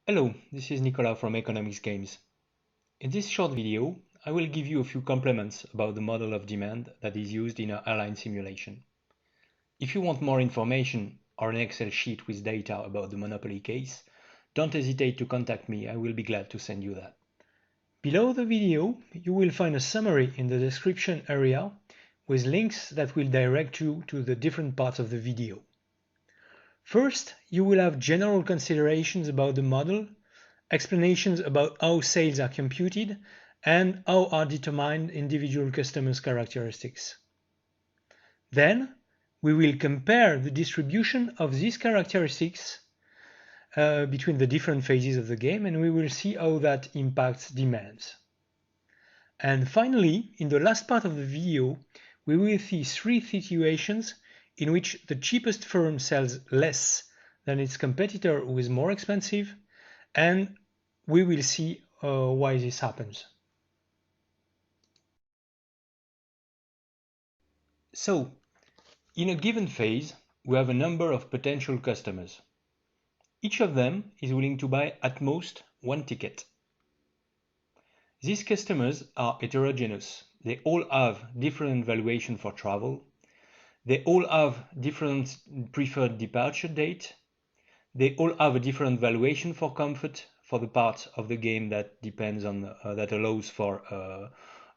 Hello, this is Nicolas from Economics Games. In this short video, I will give you a few compliments about the model of demand that is used in an airline simulation. If you want more information or an Excel sheet with data about the monopoly case, don't hesitate to contact me, I will be glad to send you that. Below the video, you will find a summary in the description area with links that will direct you to the different parts of the video. First, you will have general considerations about the model, explanations about how sales are computed, and how are determined individual customers' characteristics. Then, we will compare the distribution of these characteristics between the different phases of the game, and we will see how that impacts demands. And finally, in the last part of the video, we will see three situations in which the cheapest firm sells less than its competitor who is more expensive, and we will see why this happens. So, in a given phase, we have a number of potential customers. Each of them is willing to buy at most one ticket. These customers are heterogeneous. They all have different valuation for travel. They all have different preferred departure date. They all have a different valuation for comfort for the part of the game that depends on that allows for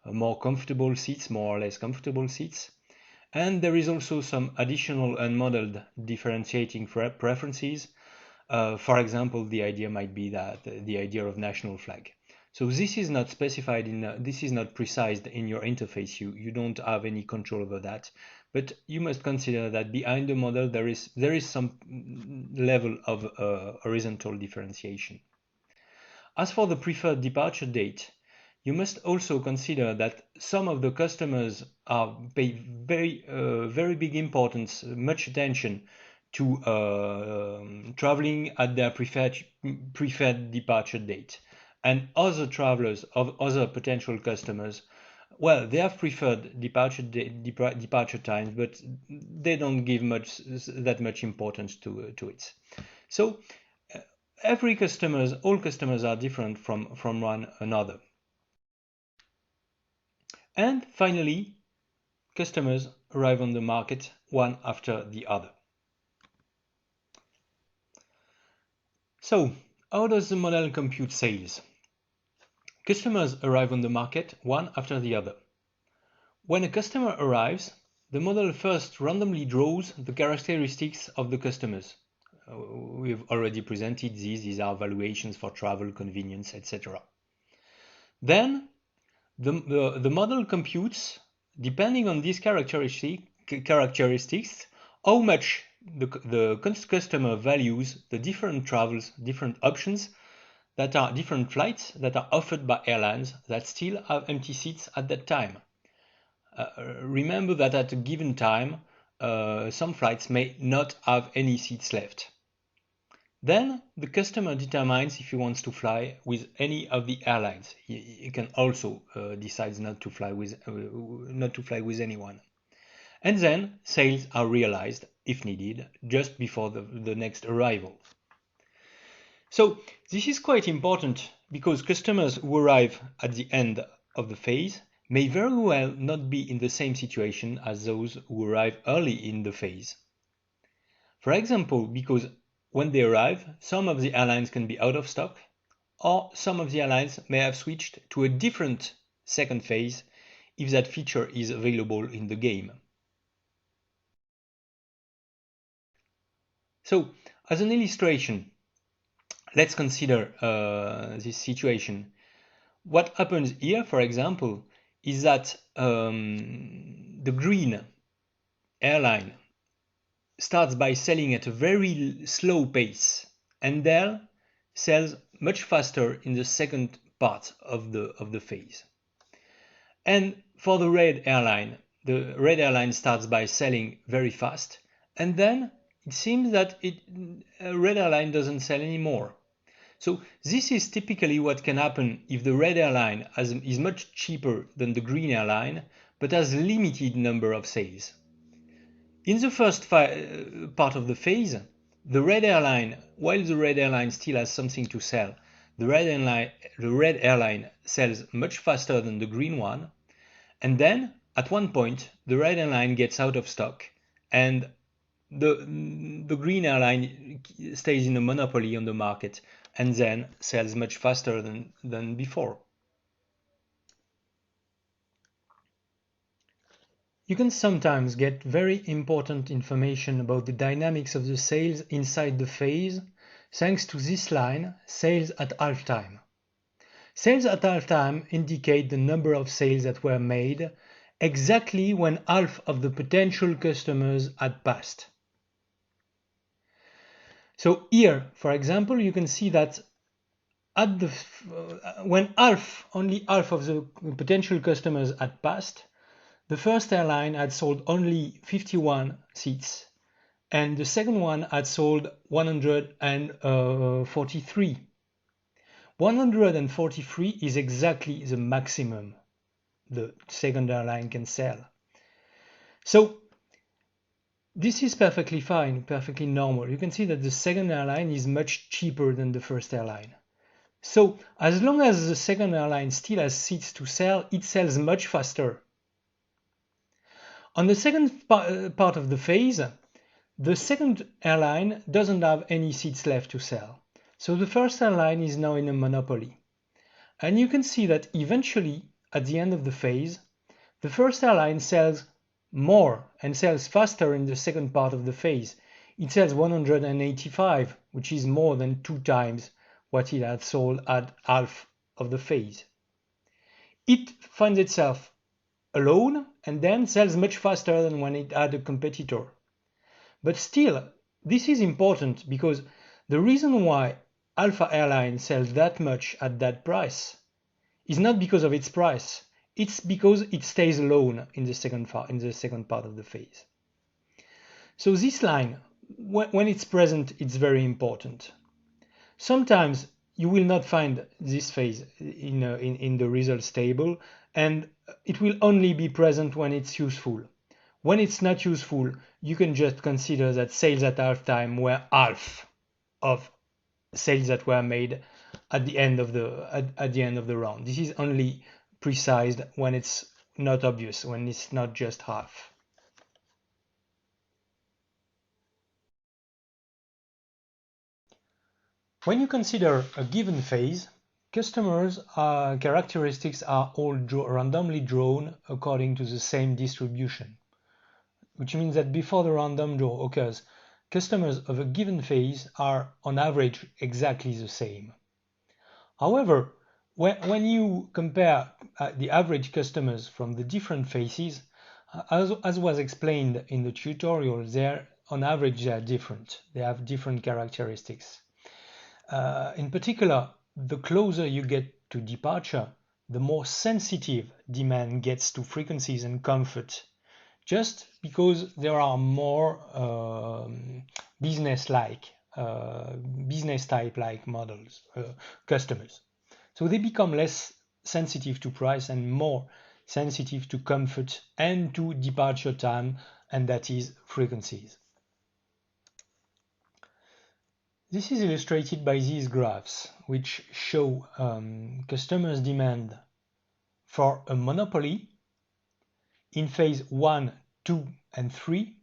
more comfortable seats, more or less comfortable seats. And there is also some additional unmodeled differentiating preferences. For example, the idea might be that the idea of national flag. So this is not specified this is not precised in your interface. You don't have any control over that. But you must consider that behind the model there is some level of horizontal differentiation. As for the preferred departure date, you must also consider that some of the customers pay very big importance, much attention to traveling at their preferred departure date. And other travelers, other potential customers, well, they have preferred departure times, but they don't give that much importance to it. So all customers are different from one another. And finally, customers arrive on the market one after the other. So, how does the model compute sales? Customers arrive on the market one after the other. When a customer arrives, the model first randomly draws the characteristics of the customers. We've already presented these are valuations for travel, convenience, etc. Then the model computes, depending on these characteristics, how much the customer values the different travels, different options that are different flights that are offered by airlines that still have empty seats at that time. Remember that at a given time, some flights may not have any seats left. Then the customer determines if he wants to fly with any of the airlines. He can also decide not to fly with anyone. And then sales are realized, if needed, just before the next arrival. So this is quite important because customers who arrive at the end of the phase may very well not be in the same situation as those who arrive early in the phase. For example, because when they arrive, some of the airlines can be out of stock, or some of the airlines may have switched to a different second phase if that feature is available in the game. So, as an illustration, let's consider this situation. What happens here, for example, is that the green airline starts by selling at a very slow pace and then sells much faster in the second part of the phase. And for the red airline starts by selling very fast, and then it seems that red airline doesn't sell anymore. So this is typically what can happen if the red airline is much cheaper than the green airline, but has limited number of sales. In the first part of the phase, the red airline, while the red airline still has something to sell, the red airline sells much faster than the green one, and then at one point the red airline gets out of stock, and the green airline stays in a monopoly on the market and then sells much faster than before. You can sometimes get very important information about the dynamics of the sales inside the phase thanks to this line, sales at halftime. Sales at halftime indicate the number of sales that were made exactly when half of the potential customers had passed. So here, for example, you can see that when only half of the potential customers had passed, the first airline had sold only 51 seats, and the second one had sold 143. 143 is exactly the maximum the second airline can sell. So this is perfectly fine, perfectly normal. You can see that the second airline is much cheaper than the first airline. So as long as the second airline still has seats to sell, it sells much faster. On the second part of the phase, the second airline doesn't have any seats left to sell. So the first airline is now in a monopoly. And you can see that eventually, at the end of the phase, the first airline sells more and sells faster in the second part of the phase. It sells 185, which is more than 2 times what it had sold at half of the phase. It finds itself alone and then sells much faster than when it had a competitor. But still, this is important because the reason why Alpha Airline sells that much at that price is not because of its price. It's because it stays alone in the second part of the phase. So this line, when it's present, it's very important. Sometimes you will not find this phase in the results table, and it will only be present when it's useful. When it's not useful, you can just consider that sales at halftime were half of sales that were made at the end of the round. This is only precise when it's not obvious, when it's not just half. When you consider a given phase, customers' characteristics are all randomly drawn according to the same distribution, which means that before the random draw occurs, customers of a given phase are on average exactly the same. However, when you compare the average customers from the different phases, as was explained in the tutorial, on average they are different. They have different characteristics. In particular, the closer you get to departure, the more sensitive demand gets to frequencies and comfort, just because there are more business type-like models, customers. So they become less sensitive to price and more sensitive to comfort and to departure time, and that is frequencies. This is illustrated by these graphs, which show customers' demand for a monopoly in phase 1, 2, and 3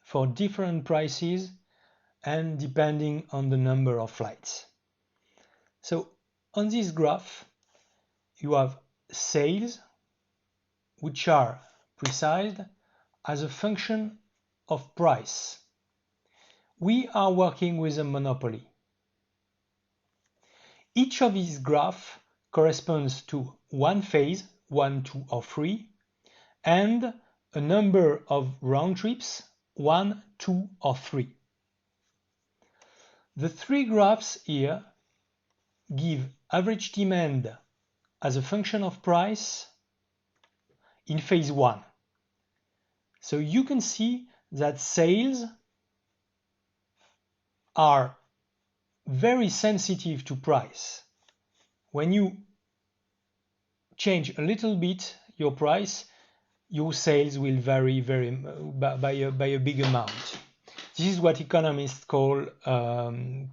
for different prices and depending on the number of flights. So on this graph, you have sales, which are precise as a function of price. We are working with a monopoly. Each of these graphs corresponds to one phase, 1, 2, or 3, and a number of round trips, 1, 2, or 3. The 3 graphs here give average demand as a function of price in phase 1. So you can see that sales are very sensitive to price. When you change a little bit your price, your sales will vary by a big amount. This is what economists call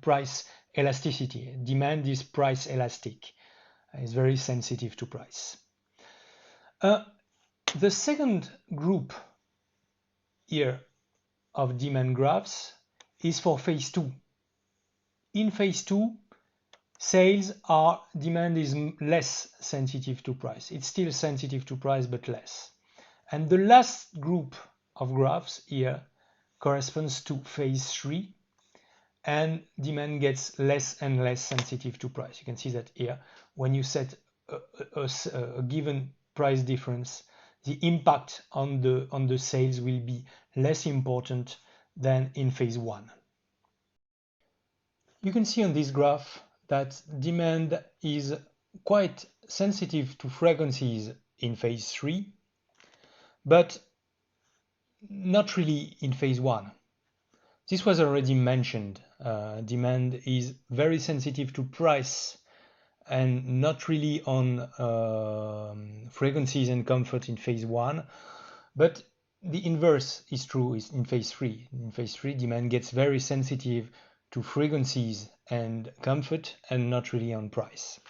price elasticity. Demand is price elastic. It's very sensitive to price. The second group here of demand graphs is for phase 2. In phase 2, demand is less sensitive to price. It's still sensitive to price, but less. And the last group of graphs here corresponds to phase 3, and demand gets less and less sensitive to price. You can see that here, when you set a given price difference, the impact on the sales will be less important than in phase 1. You can see on this graph that demand is quite sensitive to frequencies in phase 3, but not really in phase 1. This was already mentioned. Demand is very sensitive to price and not really on frequencies and comfort in phase 1, but the inverse is true in phase 3. In phase 3, demand gets very sensitive to frequencies and comfort and not really on price.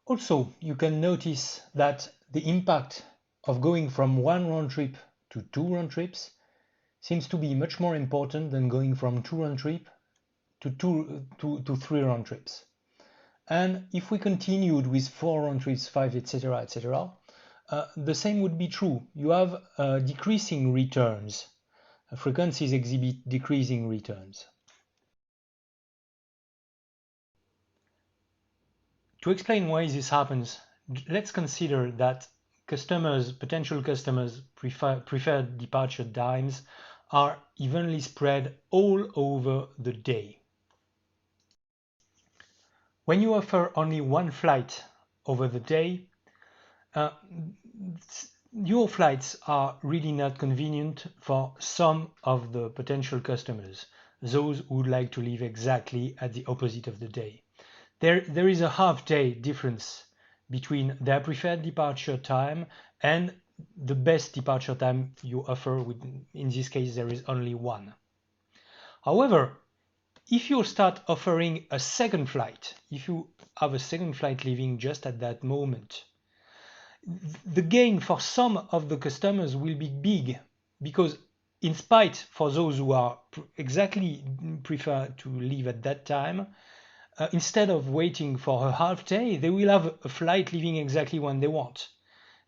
Also, you can notice that the impact of going from one round trip to 2 round trips seems to be much more important than going from 2 round trip to 3 round trips. And if we continued with 4 round trips, 5, etc., etc., the same would be true. You have decreasing returns. Frequencies exhibit decreasing returns. To explain why this happens, let's consider that potential customers' preferred departure times are evenly spread all over the day. When you offer only one flight over the day, your flights are really not convenient for some of the potential customers, those who would like to leave exactly at the opposite of the day. There is a half-day difference between their preferred departure time and the best departure time you offer. In this case, there is only one. However, if you start offering a second flight, if you have a second flight leaving just at that moment, the gain for some of the customers will be big, because in spite for those who are exactly prefer to leave at that time, instead of waiting for a half day, they will have a flight leaving exactly when they want.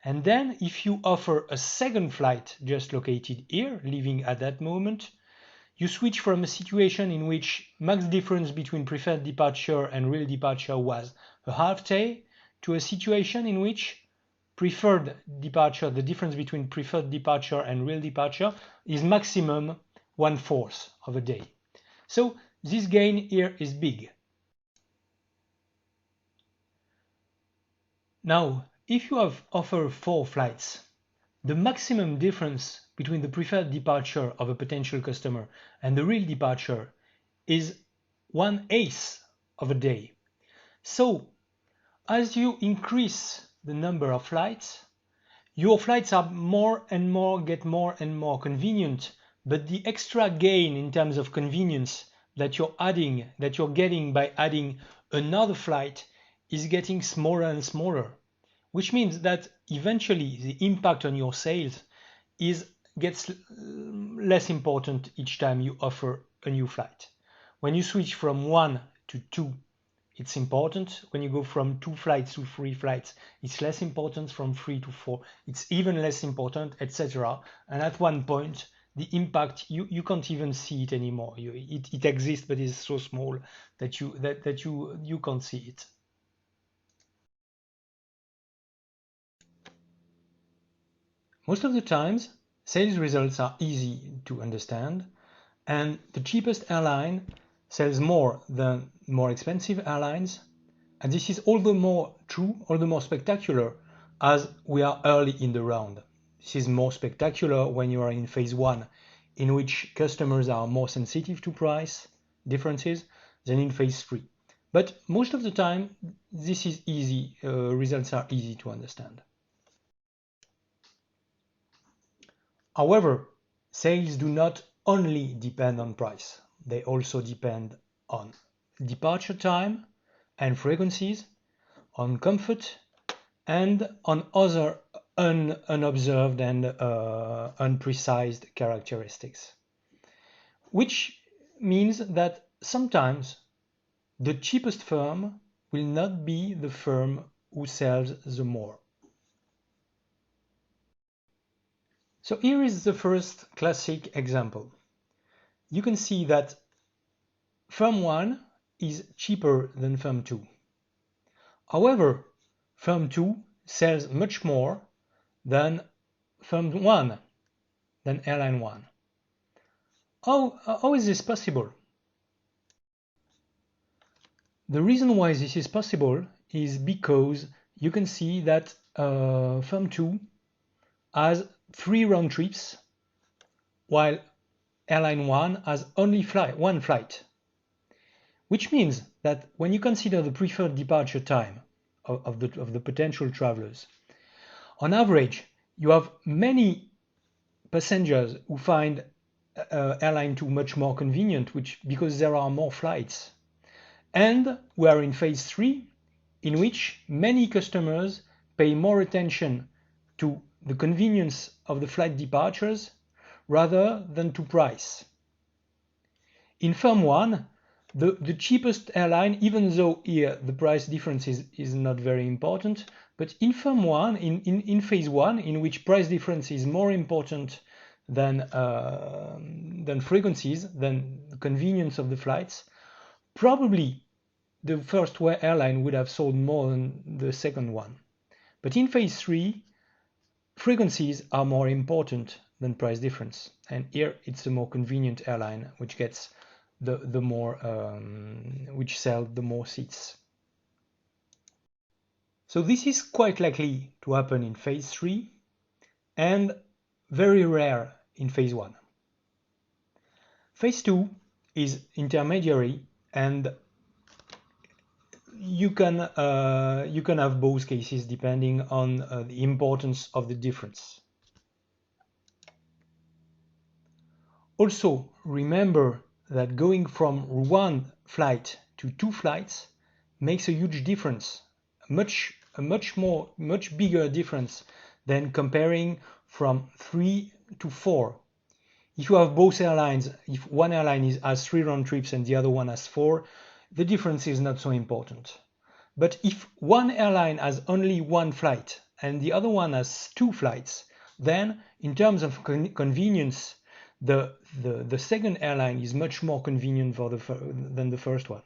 And then if you offer a second flight just located here, leaving at that moment, you switch from a situation in which max difference between preferred departure and real departure was a half day, to a situation in which the difference between preferred departure and real departure is maximum 1/4 of a day. So this gain here is big. Now, if you have offered 4 flights, the maximum difference between the preferred departure of a potential customer and the real departure is 1/8 of a day. So, as you increase the number of flights, your flights are get more and more convenient, but the extra gain in terms of convenience that you're getting by adding another flight is getting smaller and smaller, which means that eventually the impact on your sales gets less important each time you offer a new flight. When you switch from 1 to 2, it's important. When you go from 2 flights to 3 flights, it's less important. From 3 to 4, it's even less important, etc. And at one point, the impact, you can't even see it anymore. It exists, but it's so small that you can't see it. Most of the times, sales results are easy to understand, and the cheapest airline sells more than more expensive airlines. And this is all the more true, all the more spectacular as we are early in the round. This is more spectacular when you are in phase 1, in which customers are more sensitive to price differences than in phase 3. But most of the time, this is easy, results are easy to understand. However, sales do not only depend on price. They also depend on departure time and frequencies, on comfort, and on other unobserved and unprecise characteristics. Which means that sometimes the cheapest firm will not be the firm who sells the more. So here is the first classic example. You can see that firm 1 is cheaper than firm 2. However, firm 2 sells much more than firm 1, than airline 1. How is this possible? The reason why this is possible is because you can see that firm 2 has 3 round trips, while airline 1 has only one flight. Which means that when you consider the preferred departure time of the potential travelers, on average, you have many passengers who find airline 2 much more convenient, because there are more flights. And we are in phase 3, in which many customers pay more attention to the convenience of the flight departures rather than to price. In firm 1, the cheapest airline, even though here the price difference is not very important, but in firm 1, in phase 1, in which price difference is more important than frequencies, than the convenience of the flights, probably the first airline would have sold more than the second one. But in phase 3, frequencies are more important than price difference. And here it's the more convenient airline which gets which sells the more seats. So this is quite likely to happen in phase 3 and very rare in phase 1. Phase 2 is intermediary, and you can have both cases depending on the importance of the difference. Also, remember that going from one flight to 2 flights makes a huge difference, a much bigger difference than comparing from 3 to 4. If you have both airlines, if one airline has 3 round trips and the other one has 4, the difference is not so important. But if one airline has only 1 flight and the other one has 2 flights, then in terms of convenience, the second airline is much more convenient than the first one.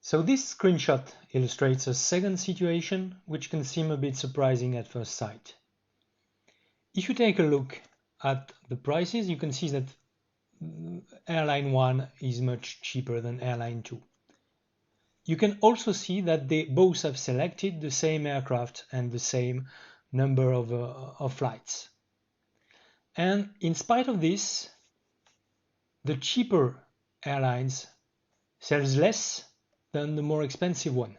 So this screenshot illustrates a second situation which can seem a bit surprising at first sight. If you take a look at the prices, you can see that airline 1 is much cheaper than airline 2. You can also see that they both have selected the same aircraft and the same number of flights. And in spite of this, the cheaper airlines sells less than the more expensive one.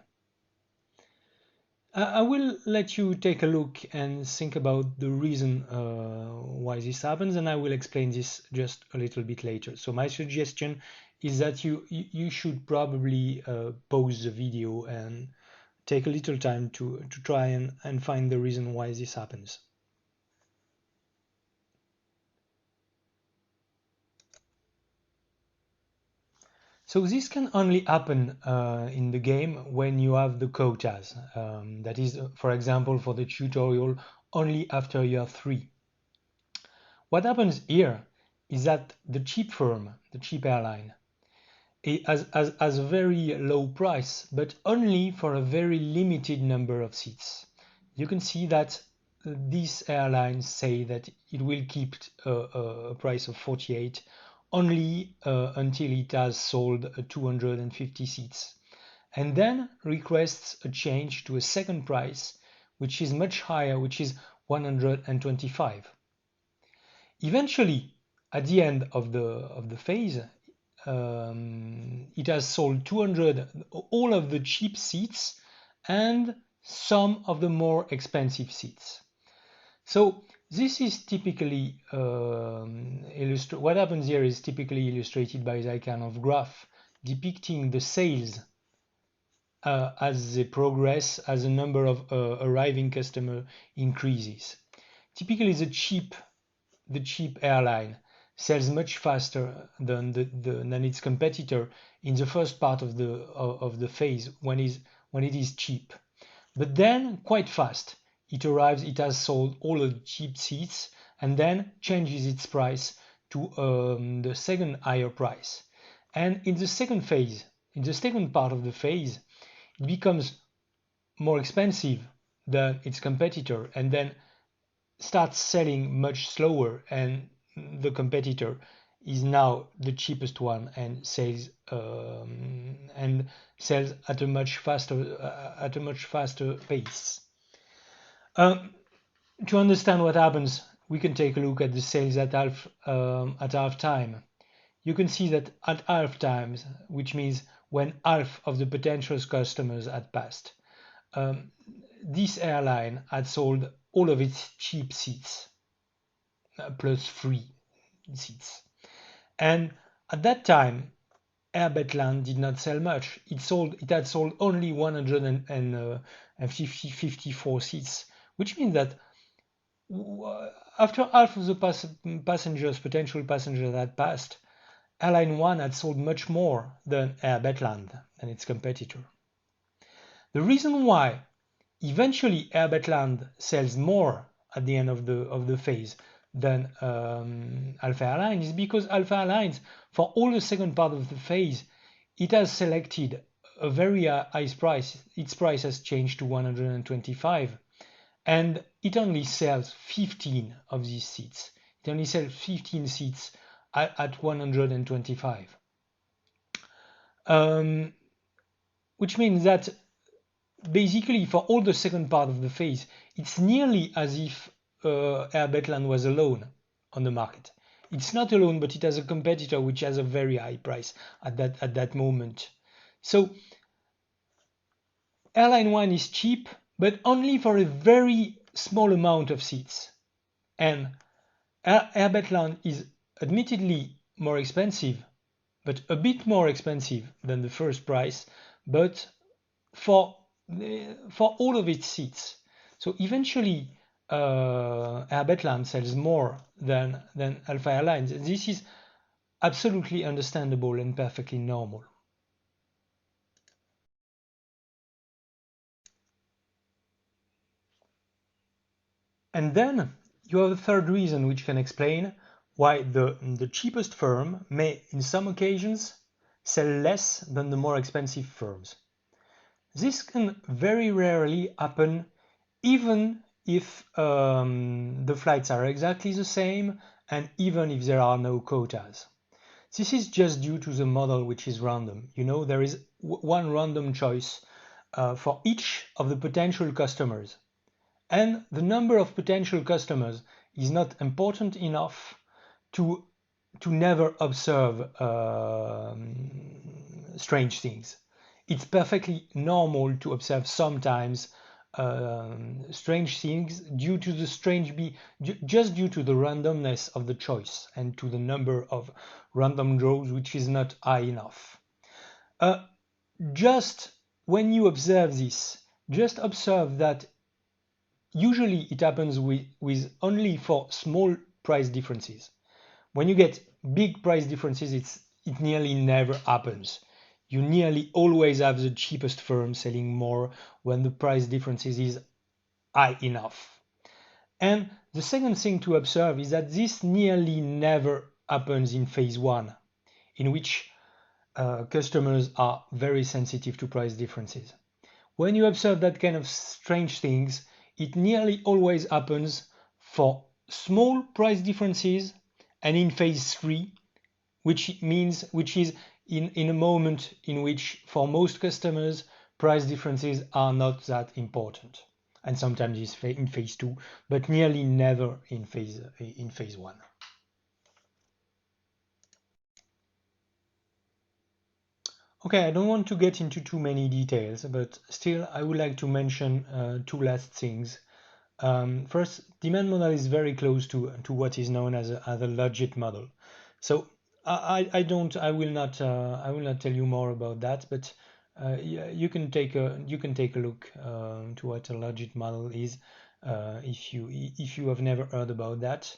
I will let you take a look and think about the reason why this happens, and I will explain this just a little bit later. So my suggestion is that you should probably pause the video and take a little time to try and find the reason why this happens. So this can only happen in the game when you have the quotas. That is, for example, for the tutorial, only after year 3. What happens here is that the cheap firm, the cheap airline, has a very low price, but only for a very limited number of seats. You can see that these airlines say that it will keep a price of 48 only until it has sold 250 seats, and then requests a change to a second price, which is much higher, which is 125. Eventually, at the end of the phase, it has sold 200, all of the cheap seats, and some of the more expensive seats. So this is typically what happens here is typically illustrated by that kind of graph depicting the sales as they progress, as the number of arriving customer increases. Typically, the cheap airline sells much faster than its competitor in the first part of the phase when it is cheap. But then, quite fast, it arrives. It has sold all the cheap seats and then changes its price to the second higher price. And in the second phase, in the second part of the phase, it becomes more expensive than its competitor and then starts selling much slower, and the competitor is now the cheapest one and sells at a much faster pace. To understand what happens, we can take a look at the sales at half time. You can see that at half times, which means when half of the potential customers had passed, this airline had sold all of its cheap seats, plus free seats. And at that time, Airline did not sell much. It had sold only 154 seats, which means that after half of the potential passengers had passed, Airline 1 had sold much more than Airline and its competitor. The reason why eventually Airline sells more at the end of the phase than Alpha Airlines is because Alpha Airlines, for all the second part of the phase, it has selected a very high price. Its price has changed to 125, and it only sells 15 of these seats. It only sells 15 seats at 125, which means that basically for all the second part of the phase, it's nearly as if Airline was alone on the market. It's not alone, but it has a competitor which has a very high price at that moment. So Airline 1 is cheap, but only for a very small amount of seats. And Airline is admittedly more expensive, but a bit more expensive than the first price, but for all of its seats. So eventually, Airline sells more than Alpha Airlines. This is absolutely understandable and perfectly normal. And then you have a third reason which can explain why the cheapest firm may, in some occasions, sell less than the more expensive firms. This can very rarely happen even if the flights are exactly the same and even if there are no quotas. This is just due to the model, which is random. There is one random choice for each of the potential customers. And the number of potential customers is not important enough to never observe strange things. It's perfectly normal to observe sometimes strange things due to the just due to the randomness of the choice and to the number of random draws, which is not high enough. Just when you observe this, just observe that usually it happens with only for small price differences. When you get big price differences, it nearly never happens. You nearly always have the cheapest firm selling more when the price differences is high enough. And the second thing to observe is that this nearly never happens in phase one, in which customers are very sensitive to price differences. When you observe that kind of strange things, it nearly always happens for small price differences and in phase 3, which is in a moment in which for most customers price differences are not that important, and sometimes it's in phase 2, but nearly never in phase 1. Okay, I don't want to get into too many details, but still I would like to mention two last things. First, demand model is very close to what is known as a logit model. So I will not tell you more about that, but yeah, you can take a look to what a logit model is if you have never heard about that.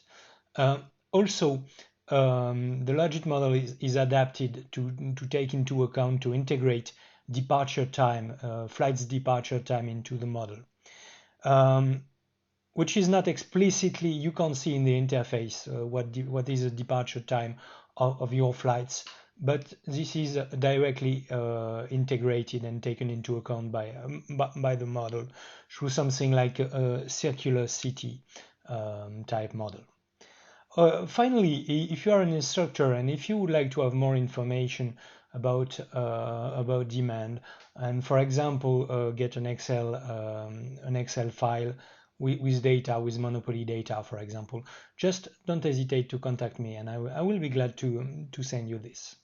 Uh, Also, the logit model is adapted to take into account to integrate departure time, flight's departure time into the model. Which is not explicitly, you can't see in the interface what is the departure time of your flights, but this is directly integrated and taken into account by the model through something like a circular city type model. Finally, if you are an instructor and if you would like to have more information about demand, and for example get an Excel file with data, with Monopoly data, for example, just don't hesitate to contact me, and I will be glad to send you this.